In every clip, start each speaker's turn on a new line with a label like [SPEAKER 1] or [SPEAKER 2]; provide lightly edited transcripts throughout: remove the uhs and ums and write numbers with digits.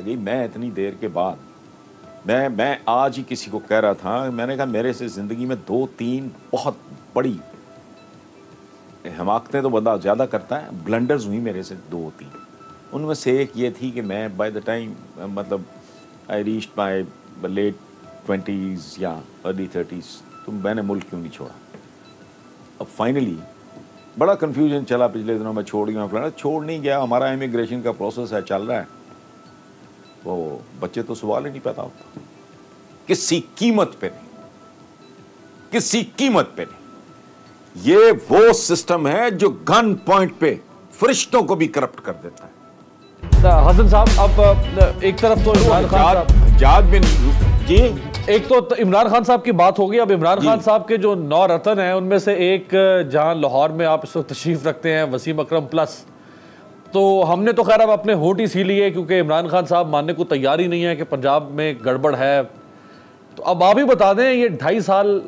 [SPEAKER 1] गई। मैं इतनी देर के बाद मैं आज ही किसी को कह रहा था, मैंने कहा मेरे से ज़िंदगी में 2-3 बहुत बड़ी हिमाकतें तो बंदा ज़्यादा करता है, ब्लंडर्स हुई मेरे से 2-3। उनमें से एक ये थी कि मैं बाय द टाइम मतलब I reached my late 20s या अर्ली 30s, तो मैंने मुल्क क्यों नहीं छोड़ा। अब फाइनली बड़ा कन्फ्यूजन चला पिछले दिनों में, छोड़ गया फलाना, छोड़ नहीं गया, हमारा इमिग्रेशन का प्रोसेस है, चल रहा है, वो बच्चे तो सवाल ही नहीं पैदा होता, किसी कीमत पे नहीं, किसी कीमत पे नहीं। ये वो सिस्टम है जो गन पॉइंट पे फरिश्तों को भी करप्ट कर देता है।
[SPEAKER 2] हसन साहब, अब एक तरफ तो इमरान खान साहब
[SPEAKER 1] जी,
[SPEAKER 2] एक तो इमरान खान साहब की बात होगी। अब इमरान खान साहब के जो 9 रतन हैं उनमें से एक जहां लाहौर में आप इस वक्त तशरीफ रखते हैं, वसीम अकरम प्लस, तो हमने तो खैर अब अपने होट ही सी लिए क्योंकि इमरान खान साहब मानने को तैयार ही नहीं है कि पंजाब में गड़बड़ है। तो अब आप ही बता दें, ये 2.5 साल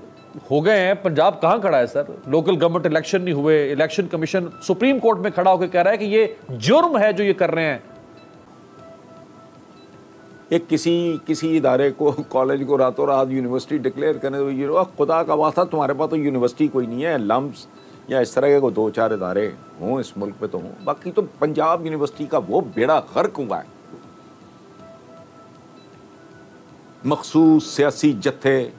[SPEAKER 2] हो गए हैं, पंजाब कहाँ खड़ा है सर? लोकल गवर्नमेंट इलेक्शन नहीं हुए, इलेक्शन कमीशन सुप्रीम कोर्ट में खड़ा होकर कह रहा है कि ये जुर्म है जो ये कर रहे हैं।
[SPEAKER 1] एक किसी इदारे को, कॉलेज को रातों रात यूनिवर्सिटी डिक्लेयर करने दो, ये खुदा का वास्ता तुम्हारे पास तो यूनिवर्सिटी कोई नहीं है, लम्स या इस तरह के कोई 2-4 इदारे हों इस मुल्क में तो हों, बाकी तो पंजाब यूनिवर्सिटी का वो बेड़ा गर्क हुआ है। मखसूस सियासी जत्थे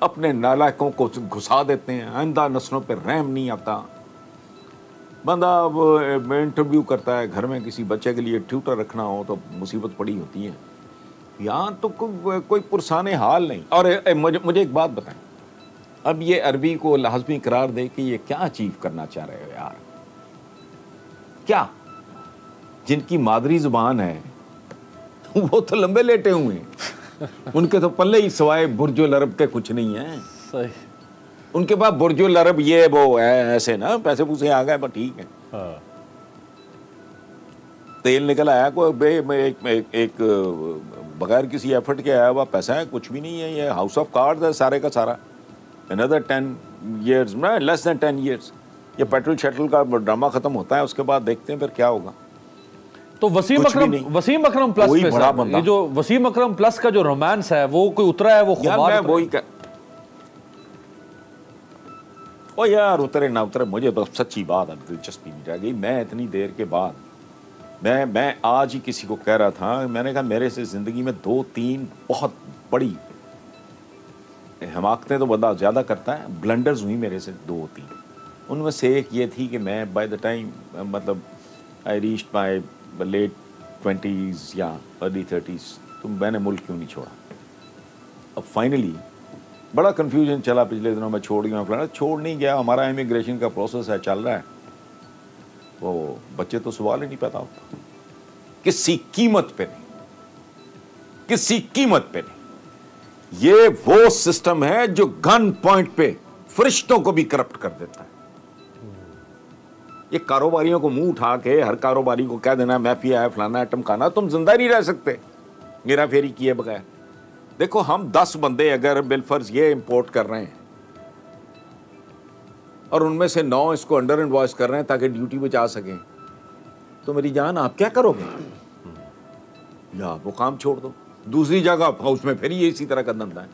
[SPEAKER 1] अपने नालायकों को घुसा देते हैं, आइंदा नस्लों पर रहम नहीं आता। बंदा अब इंटरव्यू करता है, घर में किसी बच्चे के लिए ट्यूटर रखना हो तो मुसीबत पड़ी होती है, यहाँ तो कोई पुरसाने हाल नहीं। और मुझे एक बात बताएं, अब ये अरबी को लाजमी करार दे कि ये क्या अचीव करना चाह रहे हो यार? क्या जिनकी मादरी जुबान है वो तो लंबे लेटे हुए हैं, उनके तो पल्ले ही सवाए बुर्जुल अरब के कुछ नहीं है।
[SPEAKER 2] सही,
[SPEAKER 1] उनके पास बुर्जुल अरब ये वो है, ऐसे ना पैसे पूसे आ गए, पर ठीक है।
[SPEAKER 2] हाँ।
[SPEAKER 1] तेल निकल आया कोई एक बगैर किसी एफर्ट के आया हुआ पैसा है, कुछ भी नहीं है, ये हाउस ऑफ कार्ड्स है सारे का सारा। Another 10 years, less than 10 years, ये पेट्रोल शेट्रोल का ड्रामा खत्म होता है, उसके बाद देखते हैं फिर क्या होगा।
[SPEAKER 2] तो वसीम अकरम प्लस पे
[SPEAKER 1] बड़ा बंदा,
[SPEAKER 2] ये जो वसीम अकरम प्लस का जो रोमांस है वो कोई उतरा है? वो खुमार
[SPEAKER 1] वही ओ यार उतरे ना उतरे, मुझे बस सच्ची बात अब दिलचस्पी नहीं रह गई। मैं इतनी देर के बाद मैं आज ही किसी को कह रहा था, मैंने कहा मेरे से ज़िंदगी में 2-3 बहुत बड़ी हिमाकतें तो बंदा ज़्यादा करता है, ब्लंडर्स हुई मेरे से 2-3। उनमें से एक ये थी कि मैं बाय द टाइम मतलब I reached my late 20s या अर्ली 30s, तो मैंने मुल्क क्यों नहीं छोड़ा। अब फाइनली बड़ा कन्फ्यूजन चला पिछले दिनों में, छोड़ गया फलाना, छोड़ नहीं गया, हमारा इमिग्रेशन का प्रोसेस है, चल रहा है, वो बच्चे तो सवाल ही नहीं पैदा होता, किसी कीमत पे नहीं, किसी कीमत पे नहीं। ये वो सिस्टम है जो गन पॉइंट पे फरिश्तों को भी करप्ट कर देता है। ये कारोबारियों को मुंह उठा के हर कारोबारी को कह देना माफिया है, फलाना है, टमकाना, तुम जिंदा नहीं रह सकते मेरा फेरी किए बगैर। देखो हम 10 बंदे अगर बिलफर्ज ये इंपोर्ट कर रहे हैं और उनमें से 9 इसको अंडर इनवॉइस कर रहे हैं ताकि ड्यूटी बचा सकें, तो मेरी जान आप क्या करोगे? या वो काम छोड़ दो, दूसरी जगह हाउस में फिर ये इसी तरह का धंधा है,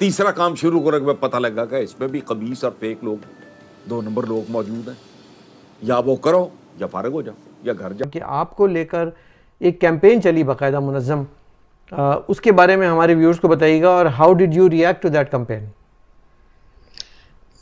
[SPEAKER 1] तीसरा काम शुरू करोगे, पता लगा कि इसमें भी खबीस और फेक लोग, 2 नंबर लोग मौजूद हैं। या वो करो या फारग हो जाओ या घर जाओ।
[SPEAKER 3] कि आपको लेकर एक कैंपेन चली बाकायदा मुनज़्ज़म, उसके बारे में हमारे व्यूअर्स को बताइएगा, और how did you react to that campaign?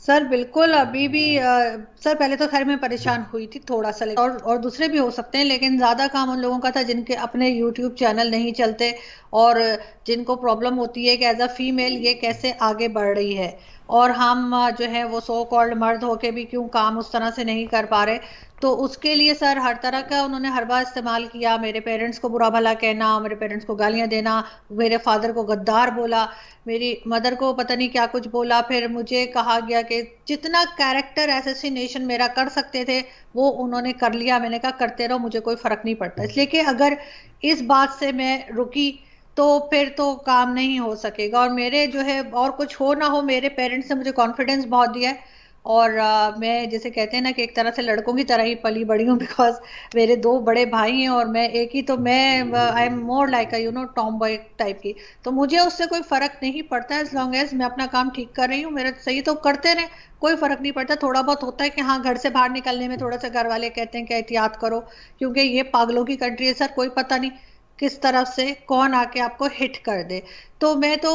[SPEAKER 4] Sir बिल्कुल, अभी भी सर पहले तो खैर मैं परेशान हुई थी थोड़ा सा, और दूसरे भी हो सकते हैं, लेकिन ज़्यादा काम उन लोगों का था जिनके अपने यूट्यूब चैनल नहीं चलते और जिनको प्रॉब्लम होती है कि एज अ फीमेल ये कैसे आगे बढ़ रही है, और हम जो है वो सो कॉल्ड मर्द होके भी क्यों काम उस तरह से नहीं कर पा रहे। तो उसके लिए सर हर तरह का उन्होंने हर बार इस्तेमाल किया, मेरे पेरेंट्स को बुरा भला कहना, मेरे पेरेंट्स को गालियां देना, मेरे फादर को गद्दार बोला, मेरी मदर को पता नहीं क्या कुछ बोला, फिर मुझे कहा गया कि जितना कैरेक्टर एसेसिनेशन मेरा कर सकते थे वो उन्होंने कर लिया। मैंने कहा करते रहो, मुझे कोई फ़र्क नहीं पड़ता, इसलिए कि अगर इस बात से मैं रुकी तो फिर तो काम नहीं हो सकेगा। और मेरे जो है और कुछ हो ना हो, मेरे पेरेंट्स ने मुझे कॉन्फिडेंस बहुत दिया है, और मैं जैसे कहते हैं ना कि एक तरह से लड़कों की तरह ही पली बड़ी हूँ, बिकॉज मेरे 2 बड़े भाई हैं और मैं एक ही, तो मैं I am more like a Tom boy type की। तो मुझे उससे कोई फर्क नहीं पड़ता, एज लॉन्ग एज मैं अपना काम ठीक कर रही हूँ, मेरा सही तो करते रहे, कोई फर्क नहीं पड़ता। थोड़ा बहुत होता है कि हाँ, घर से बाहर निकलने में थोड़ा सा घर वाले कहते हैं कि एहतियात करो, क्योंकि ये पागलों की कंट्री है सर, कोई पता नहीं किस तरफ से कौन आके आपको हिट कर दे। तो मैं तो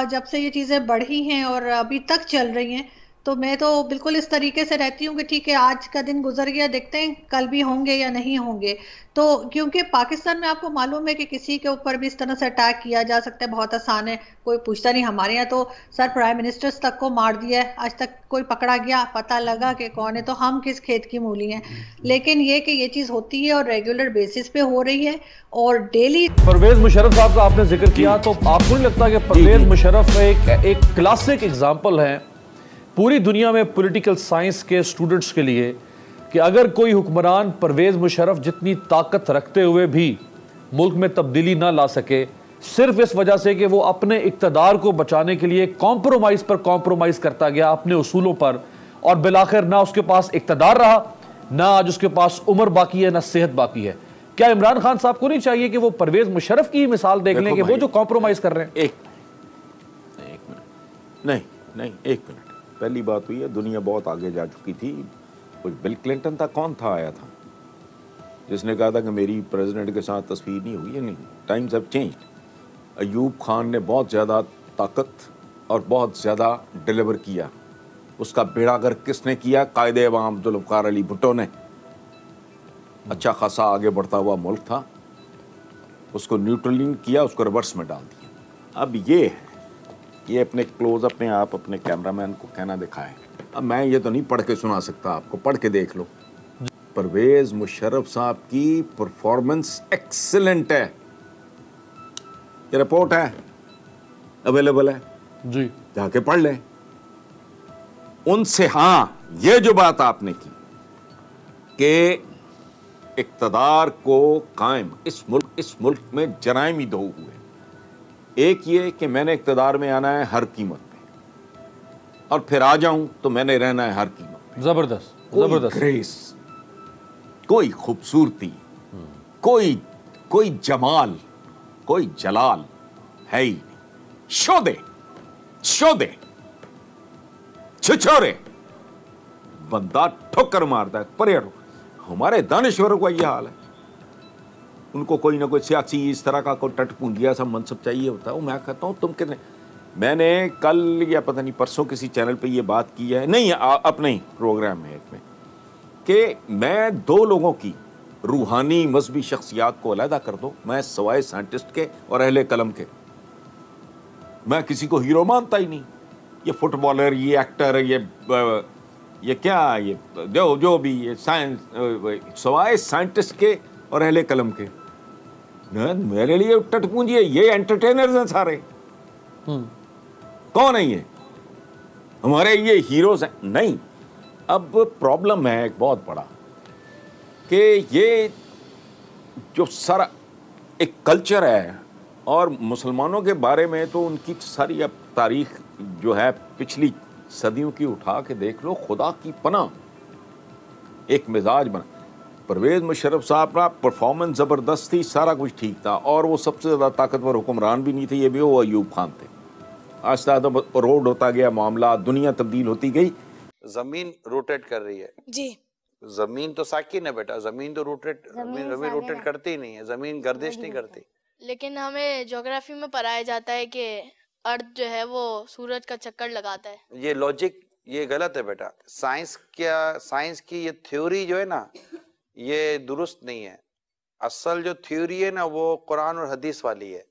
[SPEAKER 4] जब से ये चीजें बढ़ी हैं और अभी तक चल रही हैं, तो मैं तो बिल्कुल इस तरीके से रहती हूँ कि ठीक है, आज का दिन गुजर गया, देखते हैं कल भी होंगे या नहीं होंगे। तो क्योंकि पाकिस्तान में आपको मालूम है कि किसी के ऊपर भी इस तरह से अटैक किया जा सकता है, बहुत आसान है, कोई पूछता नहीं। हमारे यहाँ तो सर प्राइम मिनिस्टर्स तक को मार दिया है, आज तक कोई पकड़ा गया, पता लगा कि कौन है, तो हम किस खेत की मूली हैं। लेकिन ये कि ये चीज होती है और रेगुलर बेसिस पे हो रही है और डेली।
[SPEAKER 2] परवेज मुशर्रफ साहब का आपने जिक्र किया, तो आपको नहीं लगता कि परवेज मुशर्रफ एक क्लासिक एग्जाम्पल है पूरी दुनिया में पॉलिटिकल साइंस के स्टूडेंट्स के लिए कि अगर कोई हुक्मरान परवेज मुशर्रफ जितनी ताकत रखते हुए भी मुल्क में तब्दीली ना ला सके, सिर्फ इस वजह से कि वो अपने इक़्तिदार को बचाने के लिए कॉम्प्रोमाइज़ पर कॉम्प्रोमाइज़ करता गया अपने उसूलों पर, और बिलाखिर ना उसके पास इक़्तिदार रहा, ना आज उसके पास उम्र बाकी है, ना सेहत बाकी है। क्या इमरान खान साहब को नहीं चाहिए कि वो परवेज मुशर्रफ की मिसाल देख लें कि वो जो कॉम्प्रोमाइज़ कर रहे हैं?
[SPEAKER 1] एक मिनट, नहीं, एक मिनट। पहली बात हुई है, दुनिया बहुत आगे जा चुकी थी। कुछ बिल क्लिंटन था, कौन था आया था जिसने कहा था कि मेरी प्रेसिडेंट के साथ तस्वीर नहीं हुई है? नहीं, times have changed. Ayub Khan ने बहुत ज़्यादा ताकत और बहुत ज़्यादा डिलीवर किया। उसका बेड़ा गर्क किसने किया? कायदे अवाम जुल्फ़िकार अली भुट्टो ने। अच्छा खासा आगे बढ़ता हुआ मुल्क था, उसको न्यूट्रलिन किया, उसको रिवर्स में डाल दिया। अब ये अपने क्लोज अपने आप अपने कैमरामैन को कहना दिखाएं। अब मैं ये तो नहीं पढ़ के सुना सकता आपको, पढ़ के देख लो। परवेज मुशर्रफ साहब की परफॉर्मेंस एक्सीलेंट है, ये रिपोर्ट है, अवेलेबल है
[SPEAKER 2] जी,
[SPEAKER 1] जाके पढ़ लें उनसे। हाँ, ये जो बात आपने की कि इक़्तिदार को कायम इस मुल्क में जराइम ही 2 हुए। एक ये कि मैंने इक़्तिदार में आना है हर कीमत पे, और फिर आ जाऊं तो मैंने रहना है हर कीमत पे।
[SPEAKER 2] जबरदस्त,
[SPEAKER 1] कोई
[SPEAKER 2] जबरदस्त।
[SPEAKER 1] ग्रेस, कोई खूबसूरती, कोई जमाल, कोई जलाल है ही नहीं। शोदे छिछोरे, बंदा ठोकर मारता है। पर यार हमारे दानिश्वरों का यह हाल है, उनको कोई ना कोई सियासी इस तरह का कोई टटपूंजिया सा मनसब चाहिए होता है। वो मैं कहता हूँ तुम कितने, मैंने कल या पता नहीं परसों किसी चैनल पे ये बात की है, नहीं अपने ही प्रोग्राम में एक में, कि मैं 2 लोगों की रूहानी मजहबी शख्सियात को अलहदा कर दो, मैं सवाए साइंटिस्ट के और अहले कलम के, मैं किसी को हीरो मानता ही नहीं। ये फुटबॉलर, ये एक्टर, ये क्या, ये जो भी ये साइंस, सवाए साइंटिस्ट के और अहले कलम के, मेरे लिए टटपूंजी है। ये एंटरटेनर्स हैं सारे। कौन है ये? हमारे ये हीरोज हैं? नहीं। अब प्रॉब्लम है एक बहुत बड़ा कि ये जो सारा एक कल्चर है, और मुसलमानों के बारे में तो उनकी सारी अब तारीख जो है पिछली सदियों की उठा के देख लो, खुदा की पनाह एक मिजाज बना। परवेज मुशर्रफ साहब का परफॉर्मेंस ज़बरदस्त थी, सारा कुछ ठीक था, और वो सबसे ज़्यादा ताकतवर हुक्मरान भी नहीं थे, ये भी वो अयूब खान थे। आहिस्ता आहिस्ता रोड होता गया मामला, दुनिया तब्दील होती गई।
[SPEAKER 5] जमीन रोटेट कर रही है
[SPEAKER 6] जी।
[SPEAKER 5] जमीन तो साकिन है बेटा, जमीन तो जमीन रोटेट करती ही नहीं है, जमीन गर्दिश नहीं करती।
[SPEAKER 6] लेकिन हमें ज्योग्राफी में पढ़ाया जाता है कि अर्थ जो है वो सूरज का चक्कर लगाता है।
[SPEAKER 5] ये लॉजिक ये गलत है बेटा। साइंस की ये थ्योरी जो है ना, ये दुरुस्त नहीं है। असल जो थ्योरी है ना, वो कुरान और हदीस वाली है।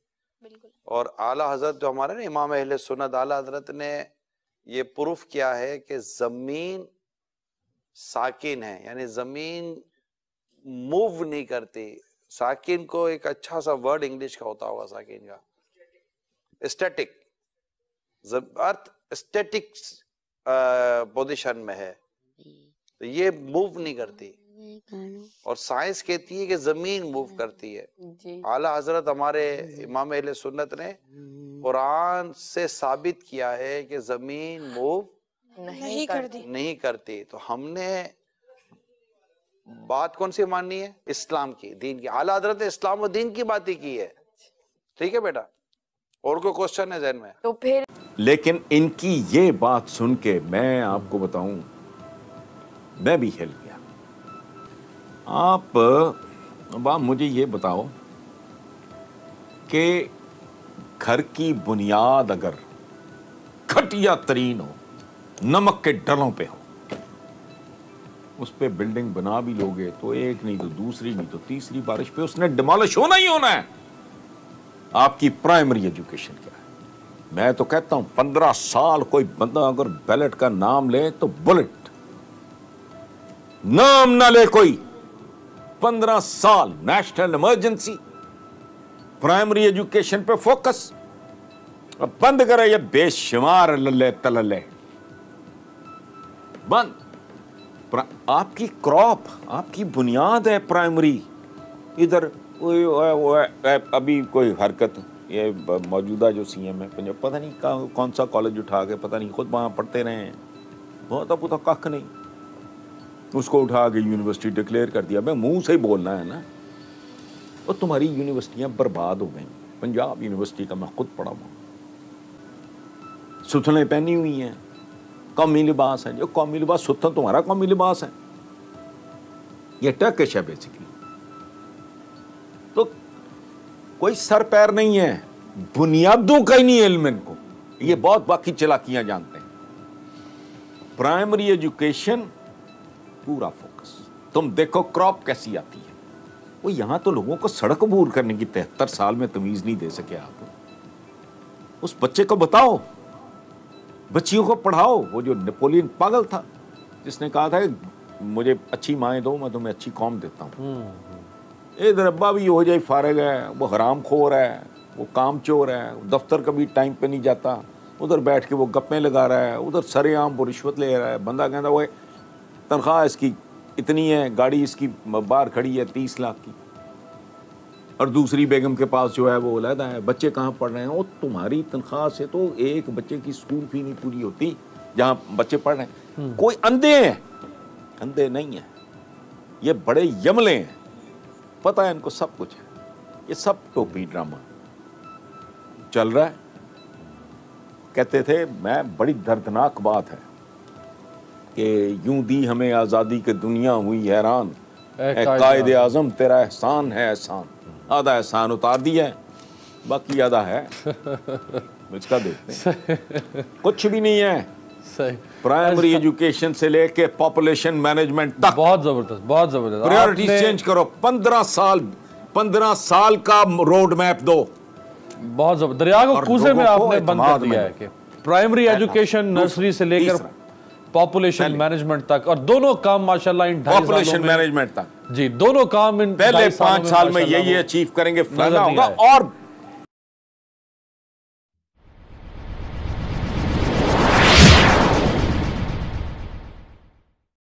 [SPEAKER 6] बिल्कुल।
[SPEAKER 5] और आला हजरत जो हमारे ना इमाम अहले सुन्नत आला हजरत ने ये प्रूफ किया है कि जमीन साकिन है, यानी जमीन मूव नहीं करती। साकिन को एक अच्छा सा वर्ड इंग्लिश का होता होगा, साकिन का स्टैटिक। अर्थ स्टैटिक पोजीशन में है, तो ये मूव नहीं करती। और साइंस कहती है कि जमीन मूव करती है। आला हजरत हमारे इमाम अहले सुन्नत ने कुरान से साबित किया है कि जमीन मूव
[SPEAKER 7] नहीं करती।
[SPEAKER 5] नहीं करती। तो हमने बात कौन सी माननी है? इस्लाम की, दीन की। आला हजरत ने इस्लाम और दीन की बात ही की है। ठीक है बेटा, और कोई क्वेश्चन है जहन में?
[SPEAKER 7] तो फिर
[SPEAKER 1] लेकिन इनकी ये बात सुन के मैं आपको बताऊं, मैं भी हिल गया। आप मुझे ये बताओ कि घर की बुनियाद अगर घटिया तरीन हो, नमक के डलों पे हो, उस पे बिल्डिंग बना भी लोगे तो एक नहीं तो दूसरी नहीं तो तीसरी बारिश पे उसने डिमोलिश होना ही होना है। आपकी प्राइमरी एजुकेशन क्या है? मैं तो कहता हूं 15 साल कोई बंदा अगर बैलेट का नाम ले तो बुलेट, नाम ना ले कोई, 15 साल नेशनल इमरजेंसी, प्राइमरी एजुकेशन पे फोकस। अब बंद करे ये बेशुमार लल्ले तलल्ले, बंद। आपकी क्रॉप, आपकी बुनियाद है प्राइमरी। इधर अभी कोई हरकत, ये मौजूदा जो सीएम है पंजाब, पता नहीं कौन सा कॉलेज उठा के, पता नहीं खुद वहाँ पढ़ते रहे हैं, बहुत अब तो कख नहीं, उसको उठा के यूनिवर्सिटी डिक्लेयर कर दिया। मैं मुंह से ही बोलना है ना। और तुम्हारी यूनिवर्सिटियां बर्बाद हो गई। पंजाब यूनिवर्सिटी का मैं खुद पढ़ा हुआ, सुथने पहनी हुई हैं, कौमी लिबास है। जो कौमी लिबास, सुथन तुम्हारा कौमी लिबास है, ये टर्किश है बेसिकली। तो कोई सर पैर नहीं है, बुनियादों का ही नहीं इल्म इनको। ये बहुत बाकी चालाकियां जानते हैं। प्राइमरी एजुकेशन पूरा फोकस। तुम देखो क्रॉप कैसी आती है। वो यहां तो लोगों को सड़क अबूर करने की 73 साल में तमीज नहीं दे सके आप। उस बच्चे को बताओ, बच्चियों को पढ़ाओ। वो जो नेपोलियन पागल था जिसने कहा था कि मुझे अच्छी माएँ दो, मैं तुम्हें अच्छी कौम देता हूँ। इधर अब्बा भी हो जाए फारिग है, वो हरामखोर है, वो कामचोर है, दफ्तर कभी टाइम पे नहीं जाता, उधर बैठ के वो गप्पे लगा रहा है, उधर सरेआम वो रिश्वत ले रहा है। बंदा कहता वो तनख्वाह इसकी इतनी है, गाड़ी इसकी बाहर खड़ी है 30 लाख की, और दूसरी बेगम के पास जो है वो अलहदा है। बच्चे कहाँ पढ़ रहे हैं? वो तुम्हारी तनख्वाह से तो एक बच्चे की स्कूल फी नहीं पूरी होती जहाँ बच्चे पढ़ रहे हैं। कोई अंधे हैं? अंधे नहीं है, ये बड़े यमले हैं, पता है इनको सब कुछ है। ये सब टोपी ड्रामा चल रहा है। कहते थे, मैं बड़ी दर्दनाक बात है कि यूं दी हमें आज़ादी के दुनिया हुई हैरान, कायदे आज़म तेरा एहसान है एहसान। आधा एहसान उतार दिया है, बाकी आधा है इसका देखते हैं। कुछ भी नहीं है।
[SPEAKER 2] सही।
[SPEAKER 1] प्राइमरी एजुकेशन से लेके पॉपुलेशन मैनेजमेंट तक
[SPEAKER 2] बहुत जबरदस्त, बहुत जबरदस्त।
[SPEAKER 1] प्रायोरिटीज चेंज करो। 15 साल का रोड मैप दो।
[SPEAKER 2] बहुत जबरदस्त। दरिया को कूजे में आपने बंद कर दिया है कि प्राइमरी एजुकेशन नर्सरी से लेकर पॉपुलेशन मैनेजमेंट तक, और दोनों काम माशाल्लाह इन 2.5
[SPEAKER 1] पॉपुलेशन मैनेजमेंट तक
[SPEAKER 2] जी, दोनों काम इन
[SPEAKER 1] पहले 5 साल में यही अचीव करेंगे, फायदा होगा। और